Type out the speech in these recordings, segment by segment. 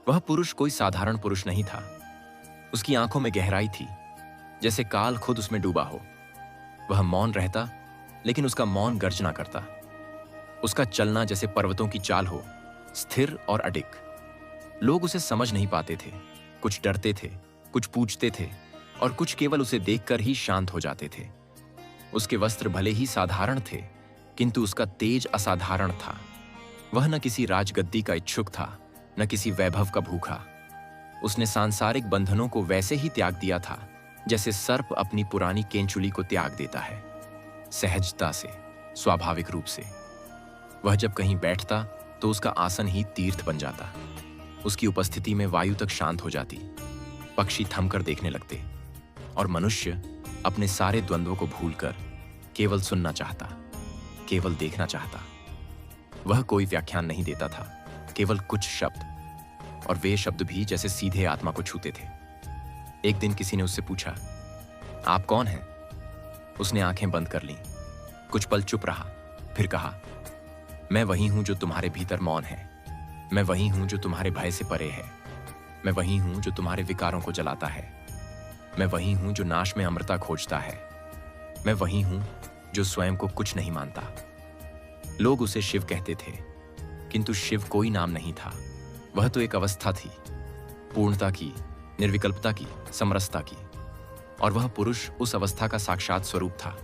वह पुरुष कोई साधारण पुरुष नहीं था। उसकी आंखों में गहराई थी, जैसे काल खुद उसमें डूबा हो। वह मौन रहता, लेकिन उसका मौन गर्जना करता। उसका चलना जैसे पर्वतों की चाल हो, स्थिर और अडिग। लोग उसे समझ नहीं पाते थे। कुछ डरते थे, कुछ पूछते थे, और कुछ केवल उसे देखकर ही शांत हो जाते थे। उसके वस्त्र भले ही साधारण थे, किंतु उसका तेज असाधारण था। वह न किसी राजगद्दी का इच्छुक था, न किसी वैभव का भूखा। उसने सांसारिक बंधनों को वैसे ही त्याग दिया था जैसे सर्प अपनी पुरानी केंचुली को त्याग देता है, सहजता से, स्वाभाविक रूप से। वह जब कहीं बैठता तो उसका आसन ही तीर्थ बन जाता। उसकी उपस्थिति में वायु तक शांत हो जाती, पक्षी थमकर देखने लगते, और मनुष्य अपने सारे द्वंद्वों को भूलकर केवल सुनना चाहता, केवल देखना चाहता। वह कोई व्याख्यान नहीं देता था, केवल कुछ शब्द, और वे शब्द भी जैसे सीधे आत्मा को छूते थे। एक दिन किसी ने उससे पूछा, आप कौन हैं? उसने आंखें बंद कर लीं, कुछ पल चुप रहा, फिर कहा, मैं वही हूं जो तुम्हारे भीतर मौन है। मैं वही हूं जो तुम्हारे भय से परे है। मैं वही हूं जो तुम्हारे विकारों को जलाता है। मैं वही हूं जो नाश में अमरता खोजता है। मैं वही हूं जो स्वयं को कुछ नहीं मानता। लोग उसे शिव कहते थे, किंतु शिव कोई नाम नहीं था। वह तो एक अवस्था थी, पूर्णता की, निर्विकल्पता की, समरसता की। और वह पुरुष उस अवस्था का साक्षात स्वरूप था।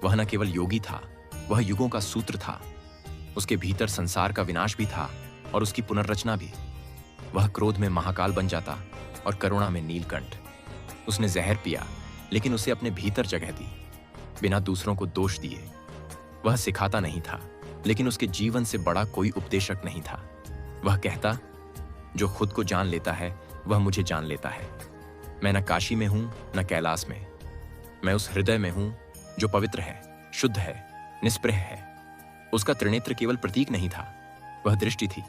वह न केवल योगी था, वह युगों का सूत्र था। उसके भीतर संसार का विनाश भी था और उसकी पुनर्रचना भी। वह क्रोध में महाकाल बन जाता और करुणा में नीलकंठ। उसने जहर पिया, लेकिन उसे अपने भीतर जगह दी, बिना दूसरों को दोष दिए। वह सिखाता नहीं था, लेकिन उसके जीवन से बड़ा कोई उपदेशक नहीं था। वह कहता, जो खुद को जान लेता है वह मुझे जान लेता है। मैं न काशी में हूं न कैलाश में। मैं उस हृदय में हूं जो पवित्र है, शुद्ध है, निष्प्रह है। उसका त्रिनेत्र केवल प्रतीक नहीं था, वह दृष्टि थी,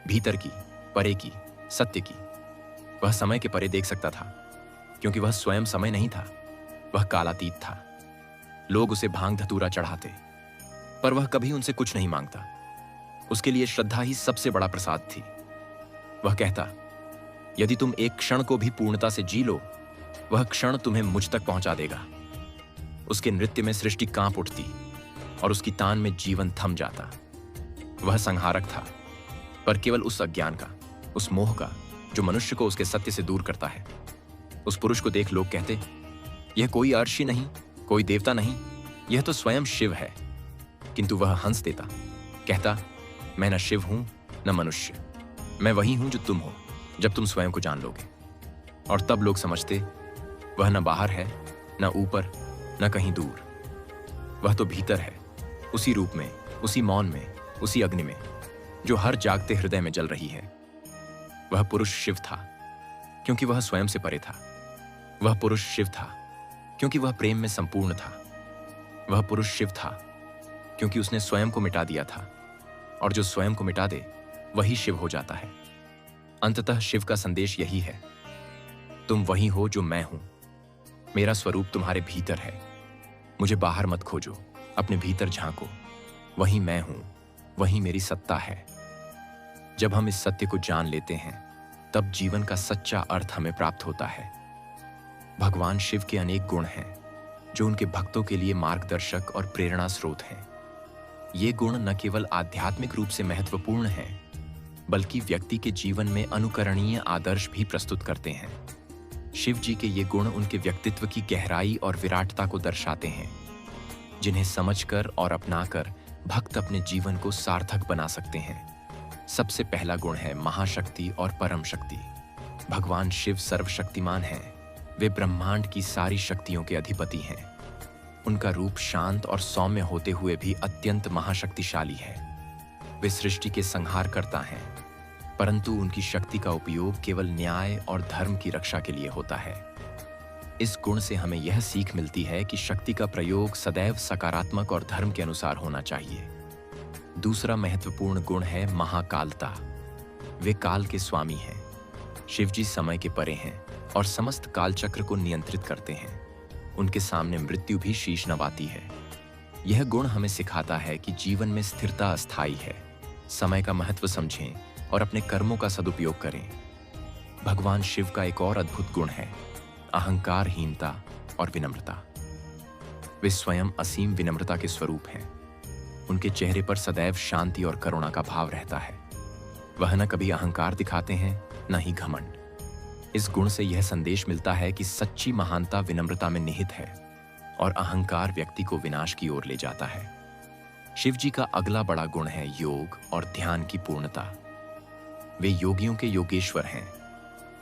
भीतर की, परे की, सत्य की। वह समय के परे देख सकता था, क्योंकि वह स्वयं समय नहीं था। वह कालातीत था। लोग उसे भांग धतूरा चढ़ाते, पर वह कभी उनसे कुछ नहीं मांगता। उसके लिए श्रद्धा ही सबसे बड़ा प्रसाद थी। वह कहता, यदि तुम एक क्षण को भी पूर्णता से जी लो, वह क्षण तुम्हें मुझ तक पहुंचा देगा। उसके नृत्य में सृष्टि कांप उठती और उसकी तान में जीवन थम जाता। वह संहारक था, पर केवल उस अज्ञान का, उस मोह का जो मनुष्य को उसके सत्य से दूर करता है। उस पुरुष को देख लोग कहते, यह कोई अर्षि नहीं, कोई देवता नहीं, यह तो स्वयं शिव है। किंतु वह हंस देता, कहता, मैं न शिव हूं न मनुष्य। मैं वही हूं जो तुम हो, जब तुम स्वयं को जान लोगे। और तब लोग समझते, वह न बाहर है, न ऊपर, न कहीं दूर। वह तो भीतर है, उसी रूप में, उसी मौन में, उसी अग्नि में, जो हर जागते हृदय में जल रही है। वह पुरुष शिव था, क्योंकि वह स्वयं से परे था। वह पुरुष शिव था, क्योंकि वह प्रेम में संपूर्ण था। वह पुरुष शिव था, क्योंकि उसने स्वयं को मिटा दिया था, और जो स्वयं को मिटा दे वही शिव हो जाता है। अंततः शिव का संदेश यही है, तुम वही हो जो मैं हूं। मेरा स्वरूप तुम्हारे भीतर है। मुझे बाहर मत खोजो, अपने भीतर झांको। वही मैं हूं, वही मेरी सत्ता है। जब हम इस सत्य को जान लेते हैं, तब जीवन का सच्चा अर्थ हमें प्राप्त होता है। भगवान शिव के अनेक गुण हैं, जो उनके भक्तों के लिए मार्गदर्शक और प्रेरणा स्रोत हैं। ये गुण न केवल आध्यात्मिक रूप से महत्वपूर्ण हैं, बल्कि व्यक्ति के जीवन में अनुकरणीय आदर्श भी प्रस्तुत करते हैं। शिव जी के ये गुण उनके व्यक्तित्व की गहराई और विराटता को दर्शाते हैं, जिन्हें समझकर और अपनाकर भक्त अपने जीवन को सार्थक बना सकते हैं। सबसे पहला गुण है महाशक्ति और परम शक्ति। भगवान शिव सर्वशक्तिमान हैं। वे ब्रह्मांड की सारी शक्तियों के अधिपति हैं। उनका रूप शांत और सौम्य होते हुए भी अत्यंत महाशक्तिशाली है। वे सृष्टि के संहारकर्ता हैं, परंतु उनकी शक्ति का उपयोग केवल न्याय और धर्म की रक्षा के लिए होता है। इस गुण से हमें यह सीख मिलती है कि शक्ति का प्रयोग सदैव सकारात्मक और धर्म के अनुसार होना चाहिए। दूसरा महत्वपूर्ण गुण है महाकालता। वे काल के स्वामी हैं। शिवजी समय के परे हैं और समस्त कालचक्र को नियंत्रित करते हैं। उनके सामने मृत्यु भी शीश नवाती है। यह गुण हमें सिखाता है कि जीवन में स्थिरता अस्थायी है। समय का महत्व समझें, और अपने कर्मों का सदुपयोग करें। भगवान शिव का एक और अद्भुत गुण है अहंकारहीनता और विनम्रता। वे स्वयं असीम विनम्रता के स्वरूप हैं। उनके चेहरे पर सदैव शांति और करुणा का भाव रहता है। वह न कभी अहंकार दिखाते हैं न ही घमंड। इस गुण से यह संदेश मिलता है कि सच्ची महानता विनम्रता में निहित है और अहंकार व्यक्ति को विनाश की ओर ले जाता है। शिव जी का अगला बड़ा गुण है योग और ध्यान की पूर्णता। वे योगियों के योगेश्वर हैं,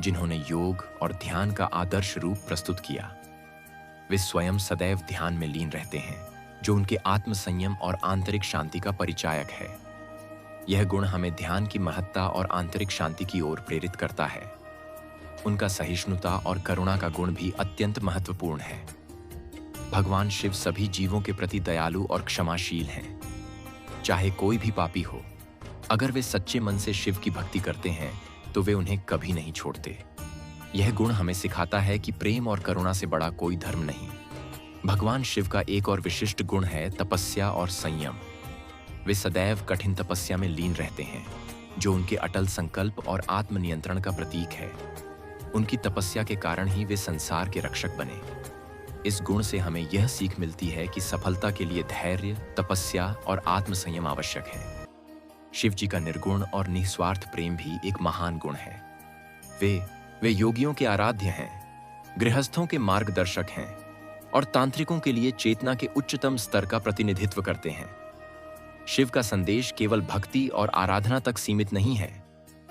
जिन्होंने योग और ध्यान का आदर्श रूप प्रस्तुत किया। वे स्वयं सदैव ध्यान में लीन रहते हैं, जो उनके आत्म संयम और आंतरिक शांति का परिचायक है। यह गुण हमें ध्यान की महत्ता और आंतरिक शांति की ओर प्रेरित करता है। उनका सहिष्णुता और करुणा का गुण भी अत्यंत महत्वपूर्ण है। भगवान शिव सभी जीवों के प्रति दयालु और क्षमाशील हैं, चाहे कोई भी पापी हो। अगर वे सच्चे मन से शिव की भक्ति करते हैं तो वे उन्हें कभी नहीं छोड़ते। यह गुण हमें सिखाता है कि प्रेम और करुणा से बड़ा कोई धर्म नहीं। भगवान शिव का एक और विशिष्ट गुण है तपस्या और संयम। वे सदैव कठिन तपस्या में लीन रहते हैं, जो उनके अटल संकल्प और आत्मनियंत्रण का प्रतीक है। उनकी तपस्या के कारण ही वे संसार के रक्षक बने। इस गुण से हमें यह सीख मिलती है कि सफलता के लिए धैर्य, तपस्या और आत्मसंयम आवश्यक है। शिव जी का निर्गुण और निस्वार्थ प्रेम भी एक महान गुण है। वे योगियों के आराध्य हैं, गृहस्थों के मार्गदर्शक हैं और तांत्रिकों के लिए चेतना के उच्चतम स्तर का प्रतिनिधित्व करते हैं। शिव का संदेश केवल भक्ति और आराधना तक सीमित नहीं है,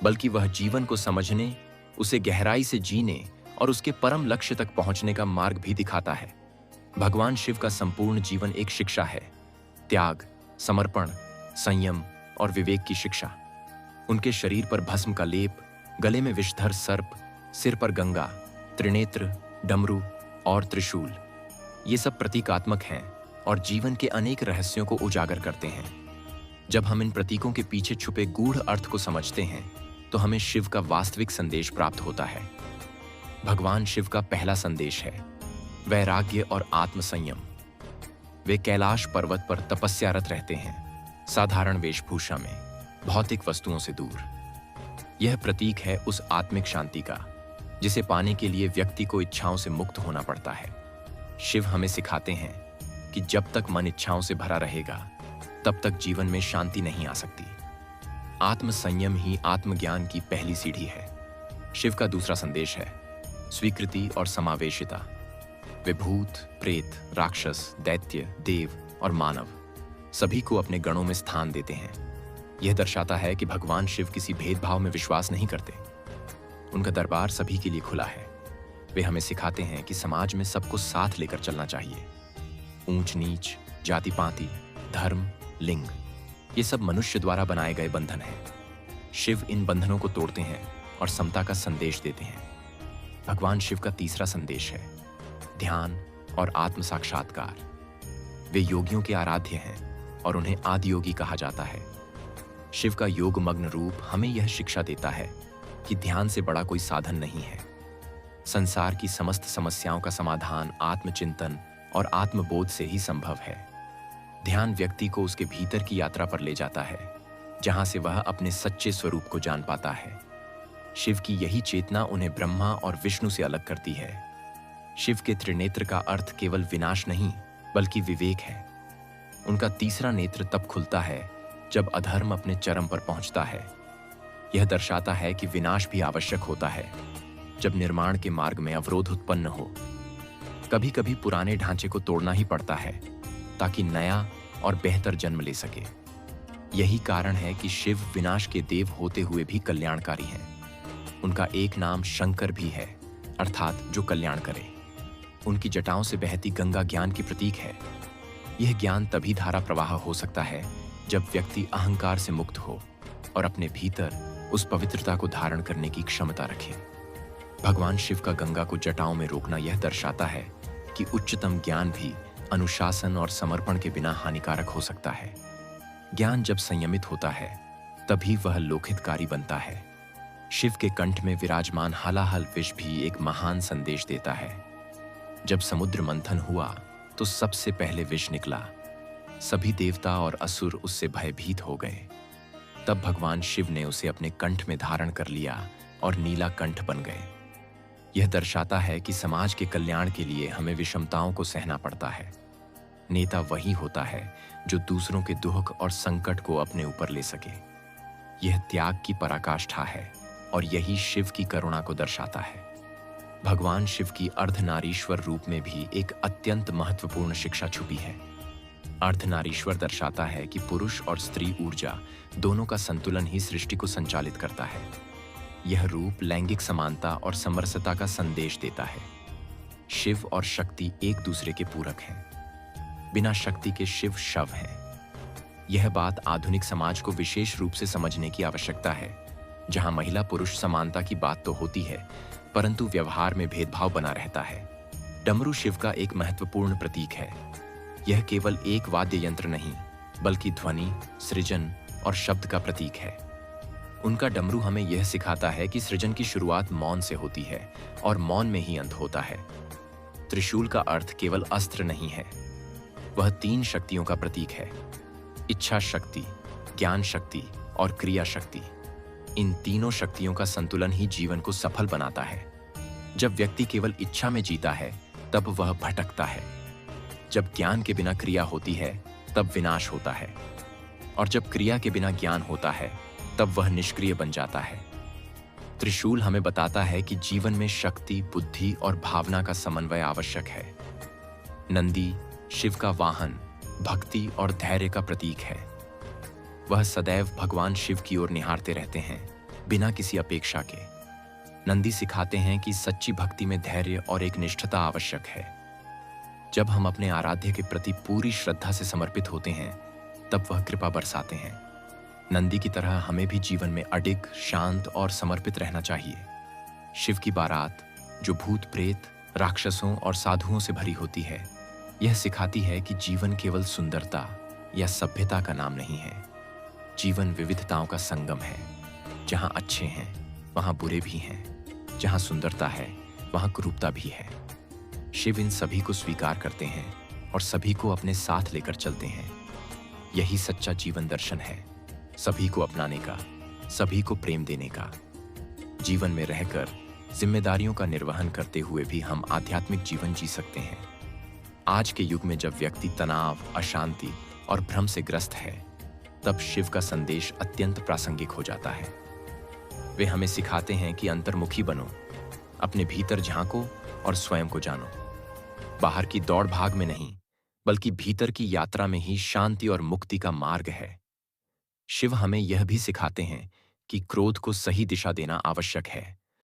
बल्कि वह जीवन को समझने, उसे गहराई से जीने और उसके परम लक्ष्य तक पहुंचने का मार्ग भी दिखाता है। भगवान शिव का संपूर्ण जीवन एक शिक्षा है, त्याग, समर्पण, संयम और विवेक की शिक्षा। उनके शरीर पर भस्म का लेप, गले में विषधर सर्प, सिर पर गंगा, त्रिनेत्र, डमरू और त्रिशूल, ये सब प्रतीकात्मक हैं और जीवन के अनेक रहस्यों को उजागर करते हैं। जब हम इन प्रतीकों के पीछे छुपे गूढ़ अर्थ को समझते हैं तो हमें शिव का वास्तविक संदेश प्राप्त होता है। भगवान शिव का पहला संदेश है वैराग्य और आत्मसंयम। वे कैलाश पर्वत पर तपस्यारत रहते हैं, साधारण वेशभूषा में, भौतिक वस्तुओं से दूर। यह प्रतीक है उस आत्मिक शांति का जिसे पाने के लिए व्यक्ति को इच्छाओं से मुक्त होना पड़ता है। शिव हमें सिखाते हैं कि जब तक मन इच्छाओं से भरा रहेगा तब तक जीवन में शांति नहीं आ सकती। आत्मसंयम ही आत्मज्ञान की पहली सीढ़ी है। शिव का दूसरा संदेश है स्वीकृति और समावेशिता। वे भूत, प्रेत, राक्षस, दैत्य, देव और मानव सभी को अपने गणों में स्थान देते हैं। यह दर्शाता है कि भगवान शिव किसी भेदभाव में विश्वास नहीं करते। उनका दरबार सभी के लिए खुला है। वे हमें सिखाते हैं कि समाज में सबको साथ लेकर चलना चाहिए। ऊंच नीच, जाति पाति, धर्म, लिंग, ये सब मनुष्य द्वारा बनाए गए बंधन हैं। शिव इन बंधनों को तोड़ते हैं और समता का संदेश देते हैं। भगवान शिव का तीसरा संदेश है ध्यान और आत्म साक्षात्कार। वे योगियों के आराध्य हैं और उन्हें आदि योगी कहा जाता है। शिव का योगमग्न रूप हमें यह शिक्षा देता है कि ध्यान से बड़ा कोई साधन नहीं है। संसार की समस्त समस्याओं का समाधान आत्मचिंतन और आत्मबोध से ही संभव है। ध्यान व्यक्ति को उसके भीतर की यात्रा पर ले जाता है, जहां से वह अपने सच्चे स्वरूप को जान पाता है। शिव की यही चेतना उन्हें ब्रह्मा और विष्णु से अलग करती है। शिव के त्रिनेत्र का अर्थ केवल विनाश नहीं, बल्कि विवेक है। उनका तीसरा नेत्र तब खुलता है जब अधर्म अपने चरम पर पहुंचता है। यह दर्शाता है कि विनाश भी आवश्यक होता है, जब निर्माण के मार्ग में अवरोध उत्पन्न हो। कभी कभी पुराने ढांचे को तोड़ना ही पड़ता है ताकि नया और बेहतर जन्म ले सके। यही कारण है कि शिव विनाश के देव होते हुए भी कल्याणकारी हैं। उनका एक नाम शंकर भी है, अर्थात जो कल्याण करे। उनकी जटाओं से बहती गंगा ज्ञान की प्रतीक है। यह ज्ञान तभी धारा प्रवाह हो सकता है जब व्यक्ति अहंकार से मुक्त हो और अपने भीतर उस पवित्रता को धारण करने की क्षमता रखे। भगवान शिव का गंगा को जटाओं में रोकना यह दर्शाता है कि उच्चतम ज्ञान भी अनुशासन और समर्पण के बिना हानिकारक हो सकता है। ज्ञान जब संयमित होता है तभी वह लोकहितकारी बनता है। शिव के कंठ में विराजमान हलाहल विष भी एक महान संदेश देता है। जब समुद्र मंथन हुआ तो सबसे पहले विष निकला। सभी देवता और असुर उससे भयभीत हो गए। तब भगवान शिव ने उसे अपने कंठ में धारण कर लिया और नीला कंठ बन गए। यह दर्शाता है कि समाज के कल्याण के लिए हमें विषमताओं को सहना पड़ता है। नेता वही होता है जो दूसरों के दुख और संकट को अपने ऊपर ले सके। यह त्याग की पराकाष्ठा है और यही शिव की करुणा को दर्शाता है। भगवान शिव की अर्धनारीश्वर रूप में भी एक अत्यंत महत्वपूर्ण शिक्षा छुपी है। अर्धनारीश्वर दर्शाता है कि पुरुष और स्त्री ऊर्जा दोनों का संतुलन ही सृष्टि को संचालित करता है। यह रूप लैंगिक समानता और समरसता का संदेश देता है। शिव और शक्ति एक दूसरे के पूरक हैं। बिना शक्ति के शिव शव हैं। यह बात आधुनिक समाज को विशेष रूप से समझने की आवश्यकता है, जहां महिला पुरुष समानता की बात तो होती है, परंतु व्यवहार में भेदभाव बना रहता है। डमरू शिव का एक महत्वपूर्ण प्रतीक है। यह केवल एक वाद्य यंत्र नहीं, बल्कि ध्वनि, सृजन और शब्द का प्रतीक है। उनका डमरू हमें यह सिखाता है कि सृजन की शुरुआत मौन से होती है और मौन में ही अंत होता है। त्रिशूल का अर्थ केवल अस्त्र नहीं है, वह 3 शक्तियों का प्रतीक है: इच्छा शक्ति, ज्ञान शक्ति और क्रिया शक्ति। इन तीनों शक्तियों का संतुलन ही जीवन को सफल बनाता है। जब व्यक्ति केवल इच्छा में जीता है, तब वह भटकता है। जब ज्ञान के बिना क्रिया होती है, तब विनाश होता है। और जब क्रिया के बिना ज्ञान होता है, तब वह निष्क्रिय बन जाता है। त्रिशूल हमें बताता है कि जीवन में शक्ति, बुद्धि और भावना का समन्वय आवश्यक है। नंदी शिव का वाहन, भक्ति और धैर्य का प्रतीक है। वह सदैव भगवान शिव की ओर निहारते रहते हैं, बिना किसी अपेक्षा के। नंदी सिखाते हैं कि सच्ची भक्ति में धैर्य और एक निष्ठता आवश्यक है। जब हम अपने आराध्य के प्रति पूरी श्रद्धा से समर्पित होते हैं, तब वह कृपा बरसाते हैं। नंदी की तरह हमें भी जीवन में अडिग, शांत और समर्पित रहना चाहिए। शिव की बारात, जो भूत प्रेत, राक्षसों और साधुओं से भरी होती है, यह सिखाती है कि जीवन केवल सुंदरता या सभ्यता का नाम नहीं है। जीवन विविधताओं का संगम है। जहाँ अच्छे हैं, वहाँ बुरे भी हैं। जहाँ सुंदरता है, वहाँ कुरूपता भी है। शिव इन सभी को स्वीकार करते हैं और सभी को अपने साथ लेकर चलते हैं। यही सच्चा जीवन दर्शन है, सभी को अपनाने का, सभी को प्रेम देने का। जीवन में रहकर जिम्मेदारियों का निर्वहन करते हुए भी हम आध्यात्मिक जीवन जी सकते हैं। आज के युग में जब व्यक्ति तनाव, अशांति और भ्रम से ग्रस्त है, तब शिव का संदेश अत्यंत प्रासंगिक हो जाता है। वे हमें सिखाते हैं कि अंतर्मुखी बनो, अपने भीतर झांको और स्वयं को जानो। बाहर की दौड़ भाग में नहीं, बल्कि भीतर की यात्रा में ही शांति और मुक्ति का मार्ग है। शिव हमें यह भी सिखाते हैं कि क्रोध को सही दिशा देना आवश्यक है,